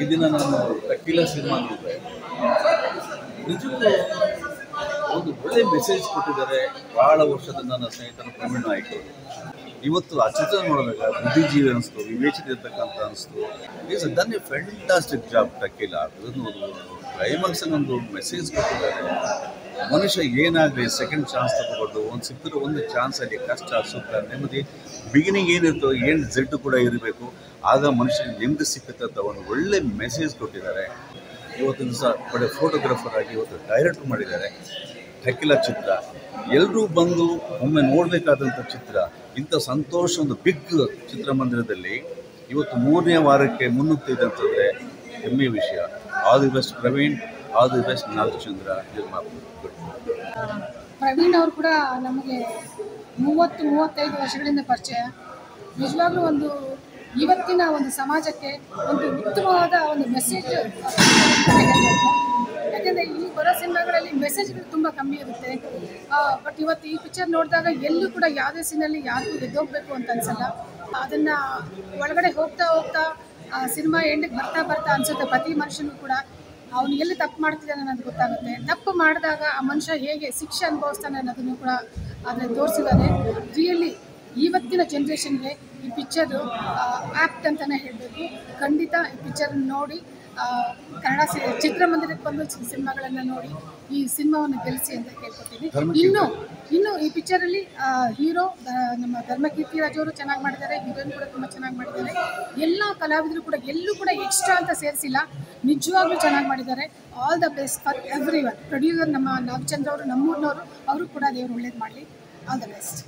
ಈ ದಿನ ನಾನು ಟಕೀಲಾ ಸಿನಿಮಾ ನೋಡಿದೆ. ನಿಜಕ್ಕೂ ಒಂದು ಒಳ್ಳೆ ಮೆಸೇಜ್ ಕೊಟ್ಟಿದ್ದಾರೆ. ಬಹಳ ವರ್ಷದ ನನ್ನ ಸ್ನೇಹಿತರು ಪ್ರವೀಣ್ ನಾಯ್ಕ ಅವರು ಇವತ್ತು ಆ ಚಿತ್ರ ನೋಡಿದಾಗ ಬುದ್ಧಿಜೀವಿ ಅನಿಸ್ತು, ವಿವೇಚನೆ ಇರ್ತಕ್ಕಂಥ ಅನಿಸ್ತು. Is done A fantastic job ಟಕೀಲಾ. ಅದನ್ನು ಕ್ಲೈಮ್ಯಾಕ್ಸ್ ಒಂದು ಮೆಸೇಜ್ ಕೊಟ್ಟಿದ್ದಾರೆ. ಮನುಷ್ಯ ಏನಾಗಲಿ ಸೆಕೆಂಡ್ ಚಾನ್ಸ್ ತಗೊಂಡು ಒಂದು ಸಿಕ್ಕಿರೋ ಒಂದು ಚಾನ್ಸಲ್ಲಿ ಕಷ್ಟ ಸುಖ ನೆಮ್ಮದಿ ಬಿಗಿನಿಂಗ್ ಏನಿರ್ತೋ ಏನು ಜೆಡ್ ಕೂಡ ಇರಬೇಕು, ಆಗ ಮನುಷ್ಯನಿಗೆ ನೆಮ್ಮದಿ ಸಿಕ್ಕುತ್ತೆ ಅಂತ ಒಂದು ಒಳ್ಳೆ ಮೆಸೇಜ್ ಕೊಟ್ಟಿದ್ದಾರೆ. ಇವತ್ತು ದಿವಸ ಒಳ್ಳೆ ಫೋಟೋಗ್ರಾಫರ್ ಆಗಿ ಇವತ್ತು ಡೈರೆಕ್ಟ್ ಮಾಡಿದ್ದಾರೆ. ಟಕೀಲಾ ಚಿತ್ರ ಎಲ್ಲರೂ ಬಂದು ಒಮ್ಮೆ ನೋಡಬೇಕಾದಂಥ ಚಿತ್ರ. ಇಂಥ ಸಂತೋಷ ಒಂದು ಬಿಗ್ ಚಿತ್ರಮಂದಿರದಲ್ಲಿ ಇವತ್ತು 3ನೇ ವಾರಕ್ಕೆ ಮುನ್ನುಗ್ತಿದೆ ಅಂತಂದರೆ ಹೆಮ್ಮೆಯ ವಿಷಯ. All the best Praveen, all the best Nagachandra ನಿರ್ಮಾಪಕರು. ಪ್ರವೀಣ್ ಅವರು ಕೂಡ ನಮಗೆ 30-35 ವರ್ಷಗಳಿಂದ ಪರಿಚಯ. ನಿಜವಾಗ್ಲೂ ಒಂದು ಇವತ್ತಿನ ಒಂದು ಸಮಾಜಕ್ಕೆ ಒಂದು ಉತ್ತಮವಾದ ಒಂದು ಮೆಸೇಜ್. ಯಾಕೆಂದರೆ ಈ ಬರೋ ಸಿನಿಮಾಗಳಲ್ಲಿ ಮೆಸೇಜ್ಗಳು ತುಂಬ ಕಮ್ಮಿ ಇರುತ್ತೆ. ಬಟ್ ಇವತ್ತು ಈ ಪಿಕ್ಚರ್ ನೋಡಿದಾಗ ಎಲ್ಲೂ ಕೂಡ ಯಾವುದೇ ಸೀನಲ್ಲಿ ಯಾರಿಗೂ ಎದ್ದೋಗ್ಬೇಕು ಅಂತ ಅನಿಸಲ್ಲ. ಅದನ್ನು ಒಳಗಡೆ ಹೋಗ್ತಾ ಹೋಗ್ತಾ ಸಿನಿಮಾ ಎಂಡಿಗೆ ಬರ್ತಾ ಅನಿಸುತ್ತೆ ಪ್ರತಿ ಮನುಷ್ಯನೂ ಕೂಡ ಅವನು ಎಲ್ಲಿ ತಪ್ಪು ಮಾಡ್ತಿದ್ದಾನೆ ಅನ್ನೋದು ಗೊತ್ತಾಗುತ್ತೆ. ತಪ್ಪು ಮಾಡಿದಾಗ ಆ ಮನುಷ್ಯ ಹೇಗೆ ಶಿಕ್ಷೆ ಅನುಭವಿಸ್ತಾನೆ ಅನ್ನೋದನ್ನು ಕೂಡ ಅದನ್ನು ತೋರಿಸಿದ್ದಾರೆ. ರಿಯಲಿ ಇವತ್ತಿನ ಜನ್ರೇಷನ್ಗೆ ಈ ಪಿಕ್ಚರು ಆ್ಯಪ್ಟ್ ಅಂತಲೇ ಹೇಳಬೇಕು. ಖಂಡಿತ ಈ ಪಿಕ್ಚರ್ ನೋಡಿ ಕನ್ನಡ ಚಿತ್ರಮಂದಿರಕ್ಕೆ ಬಂದು ಸಿನಿಮಾಗಳನ್ನು ನೋಡಿ ಈ ಸಿನಿಮಾವನ್ನು ಗೆಲ್ಲಿಸಿ ಅಂತ ಕೇಳ್ಕೊತೀನಿ. ಇನ್ನು ಈ ಪಿಕ್ಚರಲ್ಲಿ ಹೀರೋ ನಮ್ಮ ಧರ್ಮಕೀರ್ತಿ ರಾಜ್ ಅವರು ಚೆನ್ನಾಗಿ ಮಾಡಿದ್ದಾರೆ, ಹೀರೋಯಿನ್ ಕೂಡ ತುಂಬ ಚೆನ್ನಾಗಿ ಮಾಡಿದ್ದಾರೆ. ಎಲ್ಲ ಕಲಾವಿದರು ಕೂಡ ಎಲ್ಲೂ ಕೂಡ ಎಕ್ಸ್ಟ್ರಾ ಅಂತ ಸೇರಿಸಿಲ್ಲ, ನಿಜವಾಗ್ಲೂ ಚೆನ್ನಾಗಿ ಮಾಡಿದ್ದಾರೆ. All the best for every one. Producer ನಮ್ಮ ನಾಗಚಂದ್ರ ಅವರು, ನಮ್ಮೂರಿನವರು, ಅವರು ಕೂಡ ದೇವರು ಒಳ್ಳೇದು ಮಾಡಲಿ. All the best.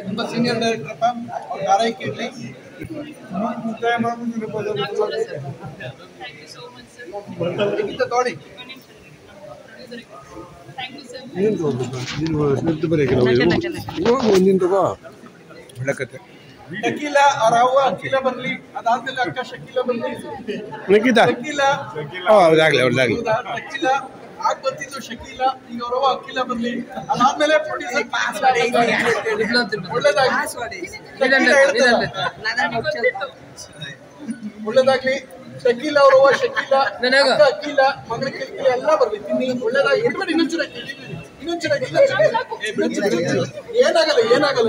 ತುಂಬ ಸೀನಿಯರ್ ಡೈರೆಕ್ಟರ್ ಅಪ್ಪ, ಅವ್ರ ಆರೈಕೆ ಇರಲಿ. ತೋಡಿ ಒಳ್ಳೆ ಕತೆ. ಟಕೀಲಾ ಅವ್ರ ಅವ್ವ ಅಖಿಲಾ ಬರ್ಲಿ, ಅದಾದ್ಮೇಲೆ ಅಕ್ಕ ಶಕೀಲಾ ಬರ್ಲಿ. ಟಕೀಲಾ ಆಗ್ ಬರ್ತಿದ್ದು ಶಕೀಲಾ, ಈಗ ಅವ್ರವ್ವ ಅಖಿಲಾ ಬರ್ಲಿ. ಅದಾದ್ಮೇಲೆ ಪ್ರೊಡ್ಯೂಸರ್ ಒಳ್ಳೇದಾಗ್ಲಿ. ಶಕೀಲಾ ಅವ್ರವ್ವ ಶಕೀಲಾ, ಅಕ್ಕ ಅಖಿಲಾ, ಮಗಳ ಕಿರಿಕಿರಿ ಎಲ್ಲ ಬರ್ಲಿ. ಒಳ್ಳೇದಾಗಿ ಇನ್ನೊಂದು ಏನಾಗಲ್ಲ.